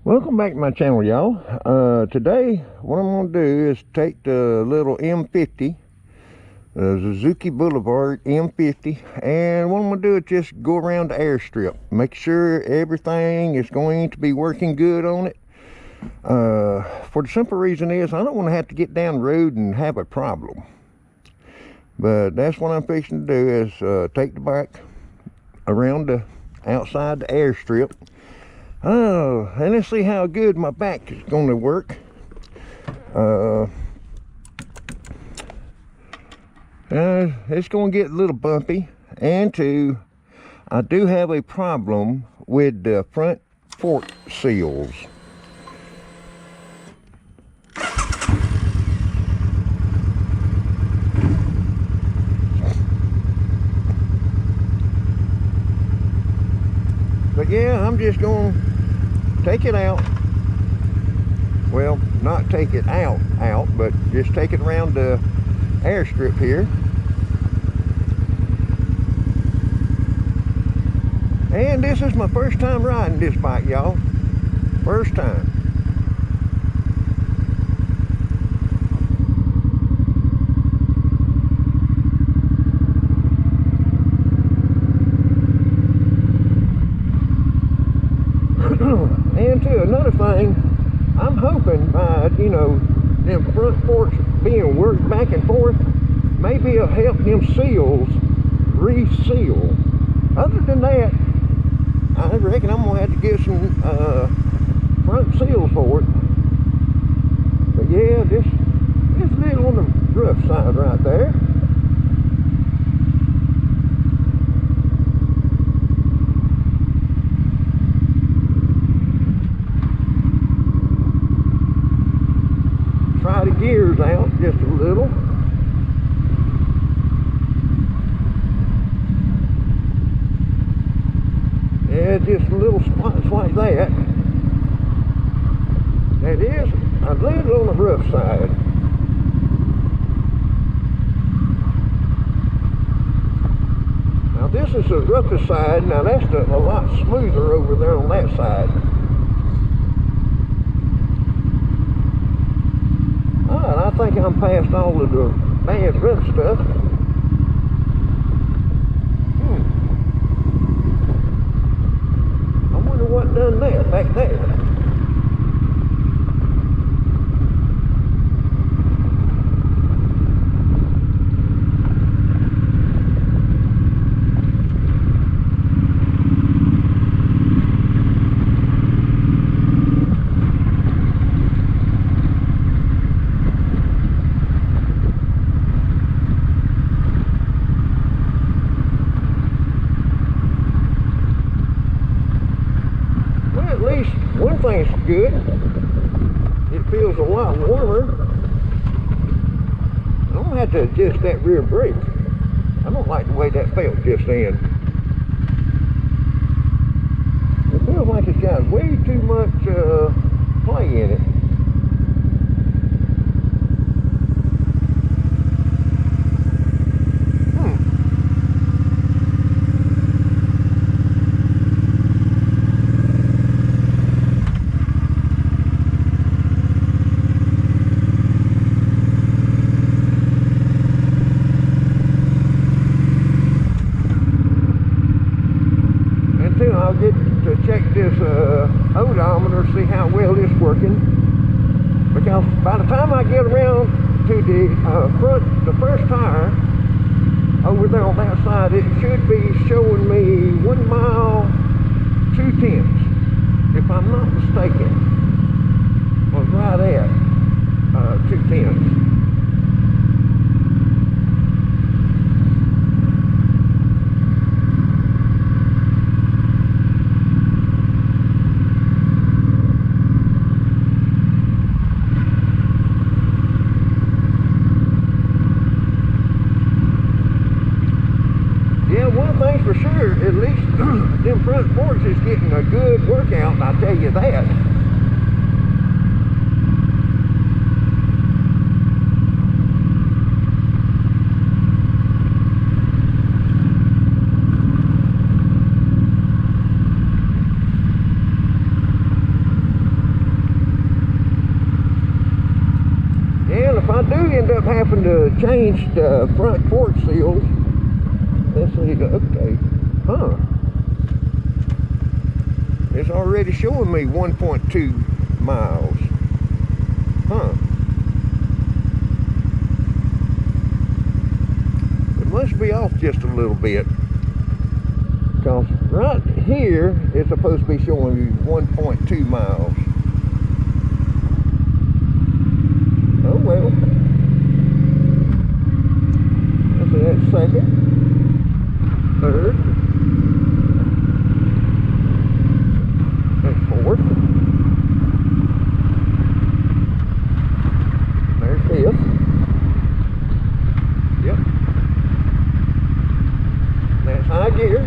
Welcome back to my channel, y'all. Today what I'm going to do is take the little M50, the Suzuki Boulevard M50, and what I'm going to do is just go around the airstrip, make sure everything is going to be working good on it. For the simple reason is I don't want to have to get down the road and have a problem. But that's what I'm fixing to do is take the bike around the outside the airstrip. Oh, and let's see how good my back is going to work. It's going to get a little bumpy. And two, I do have a problem with the front fork seals. But yeah, I'm just going to take it out. Well, not take it out, but just take it around the airstrip here. And this is my first time riding this bike, y'all. First time. And to another thing, I'm hoping by, them front forks being worked back and forth, maybe it'll help them seals reseal. Other than that, I reckon I'm going to have to get some front seals for it. But yeah, this a little on the rough side right there. Try the gears out just a little. Yeah, just little spots like that. That is a little on the rough side. Now this is the roughest side. Now that's a lot smoother over there on that side. I think I'm past all of the bad rough stuff. I wonder what done there, back there. One thing's good, it feels a lot warmer. I don't have to adjust that rear brake. I don't like the way that felt just then. It feels like it's got way too much play in it. I'll get to check this odometer, see how well it's working, because by the time I get around to the first tire over there on that side, it should be showing me 1 mile 2/10, if I'm not mistaken. Was right at 2/10. One thing's for sure, at least them front forks is getting a good workout, I'll tell you that. not having to change the front fork seals. Let's see, okay, huh. It's already showing me 1.2 miles. Huh. It must be off just a little bit. Because right here, it's supposed to be showing you 1.2 miles. Oh well. Let's see, that's second, third, that's fourth, there's fifth, yep, that's high gear.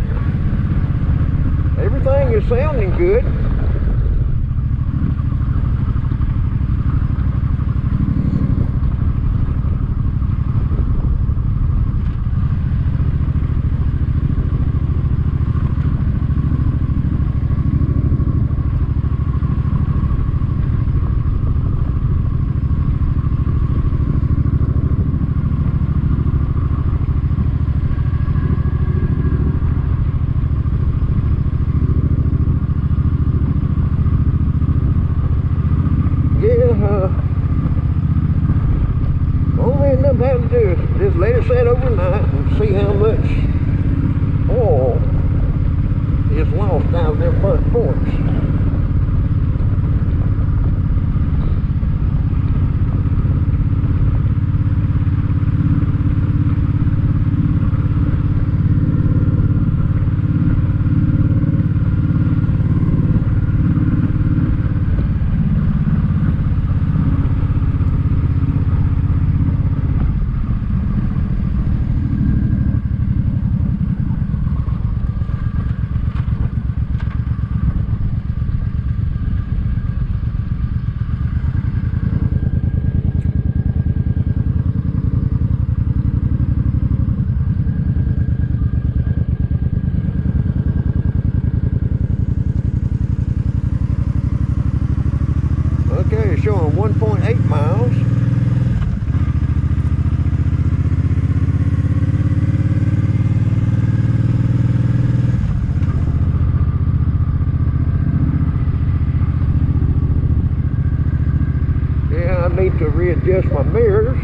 Everything is sounding good. Having to do is just let it set overnight and see how much oil is lost out of them front forks. Showing 1.8 miles. Yeah, I need to readjust my mirrors.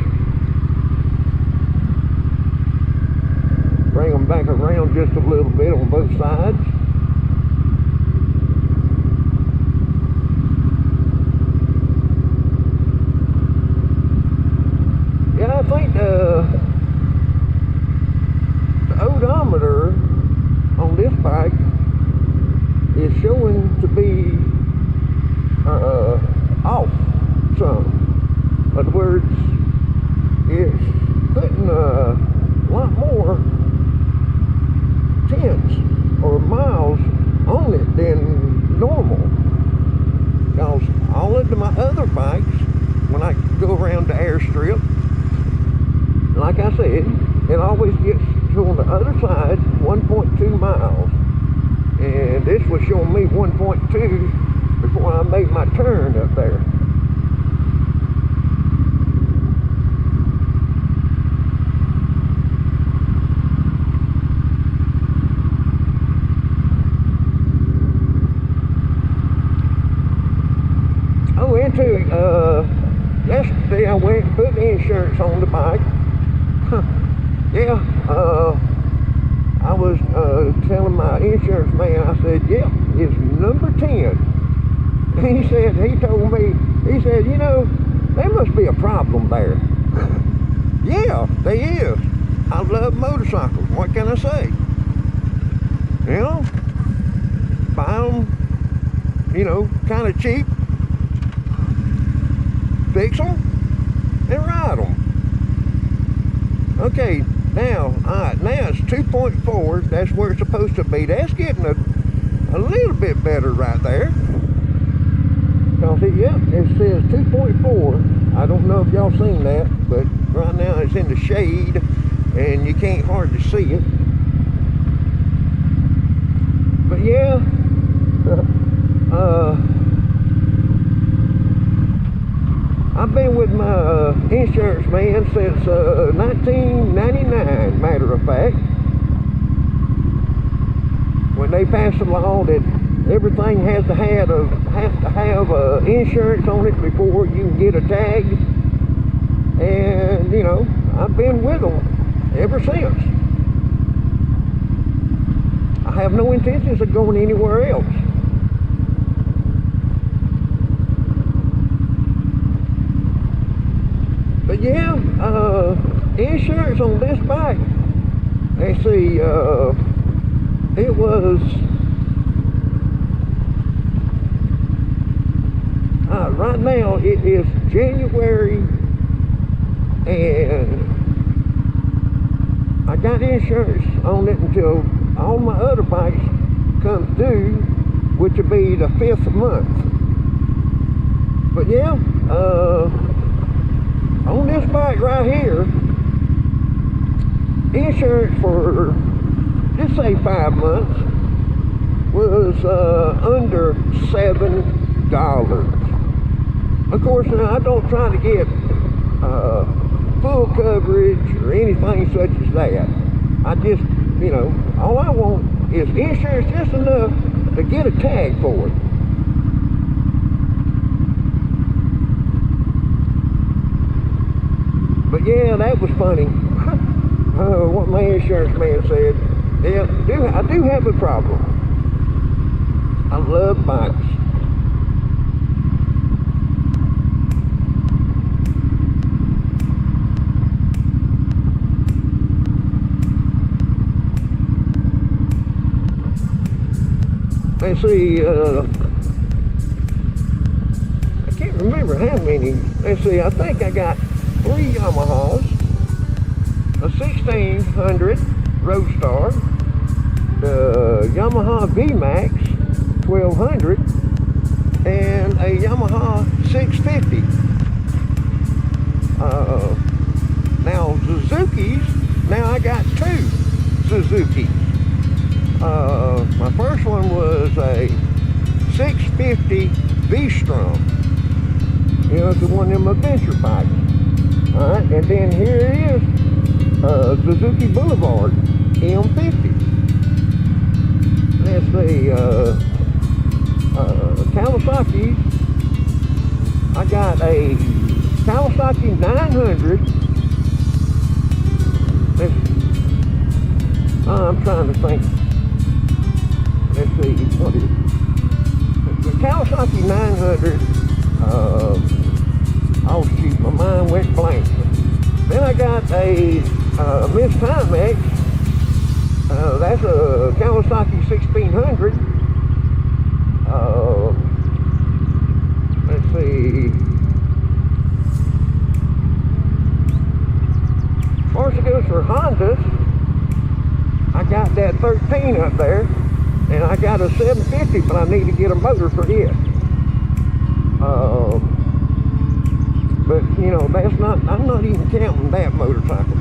Bring them back around just a little bit on both sides. I think the odometer on this bike is showing to be off some. In other words, it's putting a lot more tenths or miles on it than normal. Because all of my other bikes, when I go around the airstrip, like I said, it always gets to on the other side 1.2 miles. And this was showing me 1.2 before I made my turn up there. Oh, and too, yesterday I went and put the insurance on the bike. Yeah, I was telling my insurance man, I said, yeah, it's number 10. And he told me, he said, you know, there must be a problem there. Yeah, there is. I love motorcycles, what can I say? You know, buy them, you know, kind of cheap, fix them, and ride them. Okay, now it's 2.4. That's where it's supposed to be. That's getting a little bit better right there. Because it says 2.4. I don't know if y'all seen that, but right now it's in the shade and you can't hardly see it. But yeah, I've been with my insurance man since 1999, matter of fact. When they passed a law that everything has to have insurance on it before you can get a tag. And, you know, I've been with them ever since. I have no intentions of going anywhere else. But yeah, insurance on this bike, let's see, it was, right now it is January, and I got insurance on it until all my other bikes come due, which will be the 5th month. But yeah, on this bike right here, insurance for, just say 5 months, was under $7. Of course, now I don't try to get full coverage or anything such as that. I just, you know, all I want is insurance just enough to get a tag for it. But yeah, that was funny. What my insurance man said. Yeah, I do have a problem. I love bikes. Let's see, I can't remember how many. Let's see, I think I got 3 Yamahas, a 1600 Roadstar, the Yamaha VMAX 1200, and a Yamaha 650. Now Suzuki's, now I got 2 Suzuki's. My first one was a 650 V-Strom. You know, it's the one of them adventure bikes. Alright, and then here it is, Suzuki Boulevard M50. Let's see, Kawasaki. I got a Kawasaki 900. I'm trying to think. Let's see, what is it? The Kawasaki 900, oh shoot, my mind went blank. Then I got a Miss Timex, that's a Kawasaki 1600. Let's see, as far as it goes for Hondas, I got that 13 up there. And I got a 750, but I need to get a motor for it. But you know, that's not, I'm not even counting that motorcycle.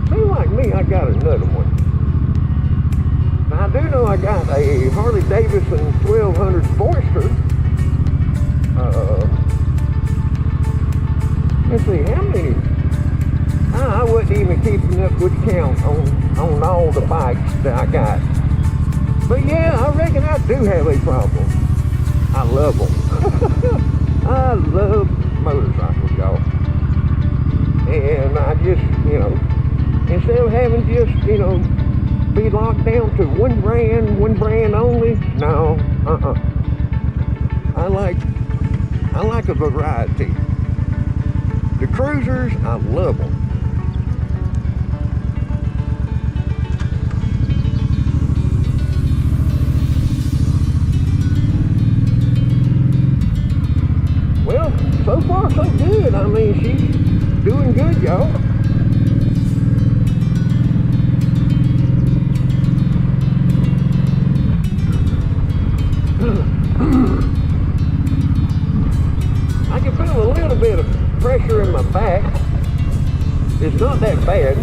Seems like me, I got another one. Now I do know I got a Harley Davidson 1200 Sportster. Let's see, how many? I wasn't even keeping up with count on all the bikes that I got. But yeah, I reckon I do have a problem. I love them. I love motorcycles, y'all. And I just, you know, instead of having just, you know, be locked down to one brand only, no, I like a variety. The cruisers, I love them. Well, so far so good. I mean, she's doing good, y'all. I can feel a little bit of pressure in my back. It's not that bad.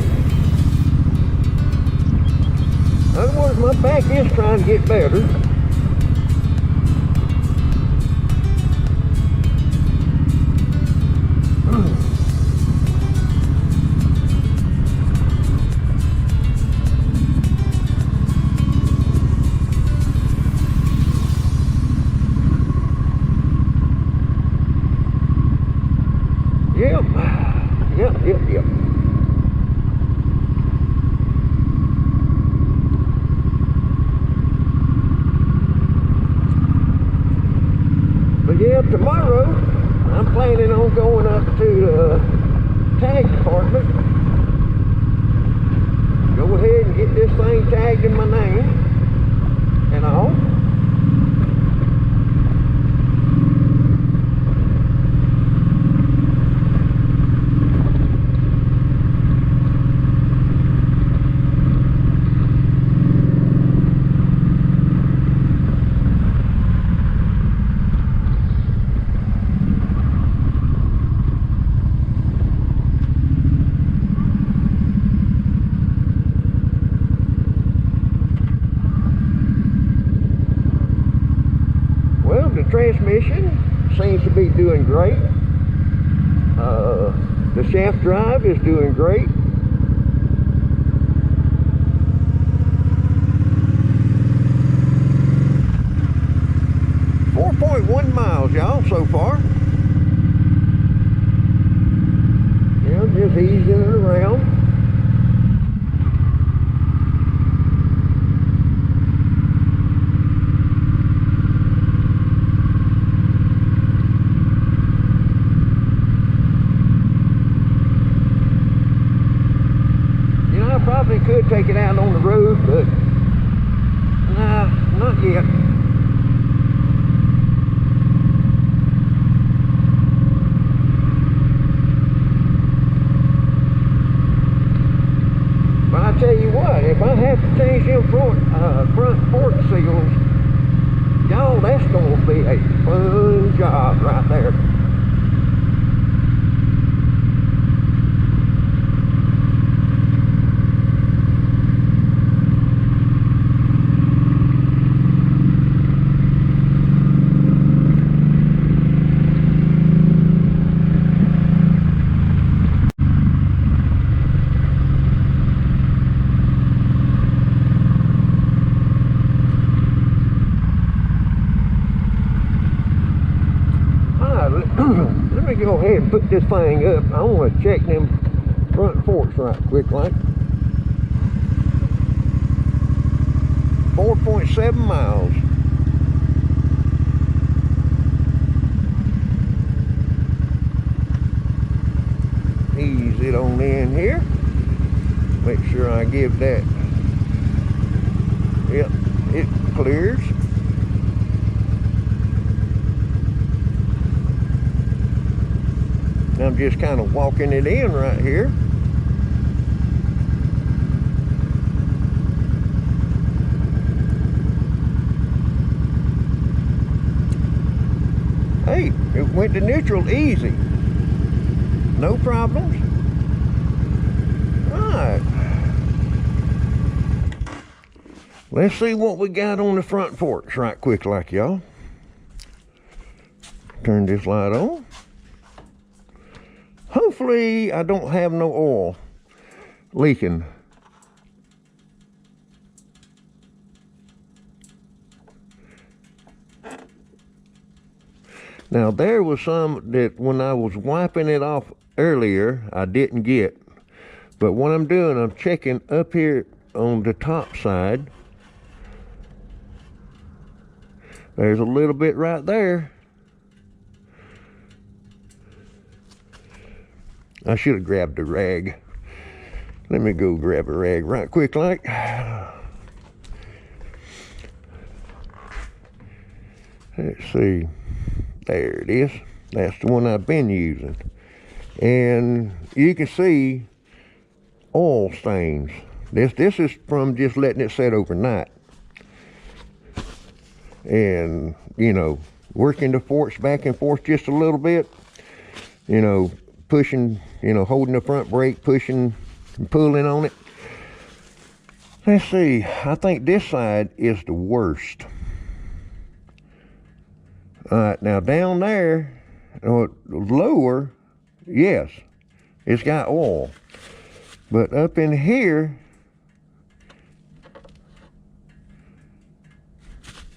In other words, my back is trying to get better. Yeah, tomorrow I'm planning on going up to the tag department. Go ahead and get this thing tagged in my name and all. Transmission seems to be doing great. The shaft drive is doing great. .1 miles, y'all, so far. Yeah, just easing it around. Probably could take it out on the road, but nah, not yet. But I tell you what, if I have to change them front fork seals, y'all, that's going to be a fun job right there. Let me go ahead and put this thing up. I want to check them front forks right quick like. 4.7 miles. Ease it on in here. Make sure I give that. Yep, it clears. I'm just kind of walking it in right here. Hey, it went to neutral easy. No problems. All right. Let's see what we got on the front forks right quick like, y'all. Turn this light on. Hopefully I don't have no oil leaking. Now there was some that when I was wiping it off earlier I didn't get, but what I'm doing, I'm checking up here on the top side. There's a little bit right there. I should have grabbed a rag. Let me go grab a rag right quick like. Let's see. There it is. That's the one I've been using. And you can see oil stains. This is from just letting it set overnight. And, you know, working the forks back and forth just a little bit. You know, pushing, you know, holding the front brake, pushing and pulling on it. Let's see, I think this side is the worst. All right, now down there, lower, yes, it's got oil. But up in here,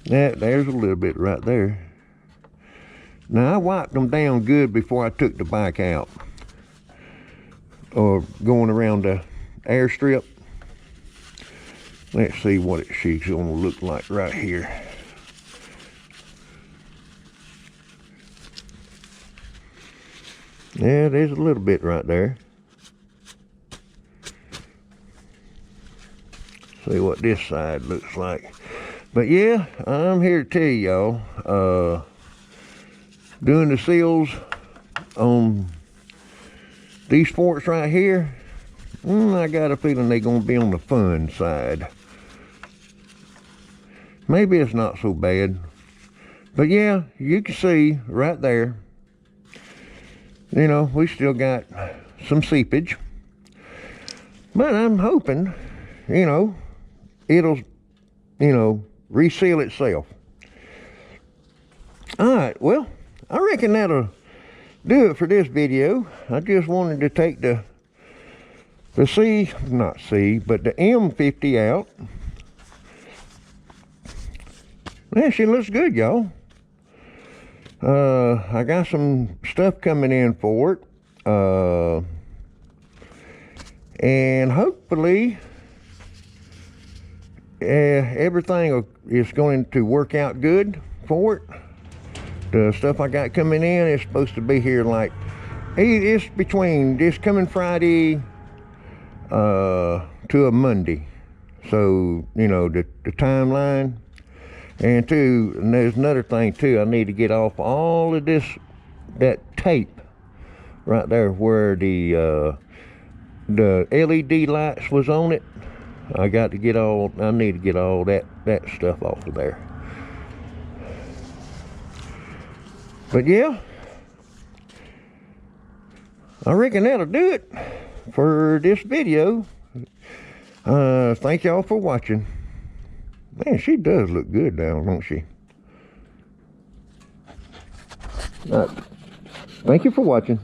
there's a little bit right there. Now I wiped them down good before I took the bike out, or going around the airstrip. Let's see what she's gonna look like right here. Yeah, there's a little bit right there. See what this side looks like. But yeah, I'm here to tell y'all, doing the seals on these forks right here, I got a feeling they're gonna be on the fun side. Maybe it's not so bad. But yeah, you can see right there, you know, we still got some seepage. But I'm hoping, you know, it'll, you know, reseal itself. Alright, well, I reckon that'll do it for this video. I just wanted to take the M50 out. Man, she looks good, y'all. I got some stuff coming in for it. And hopefully everything is going to work out good for it. The stuff I got coming in is supposed to be here like, it's between this coming Friday to a Monday. So, you know, the timeline. And two, and there's another thing too, I need to get off all of this, that tape right there where the LED lights was on it. I need to get all that stuff off of there. But yeah, I reckon that'll do it for this video. Thank y'all for watching. Man, she does look good now, don't she? Thank you for watching.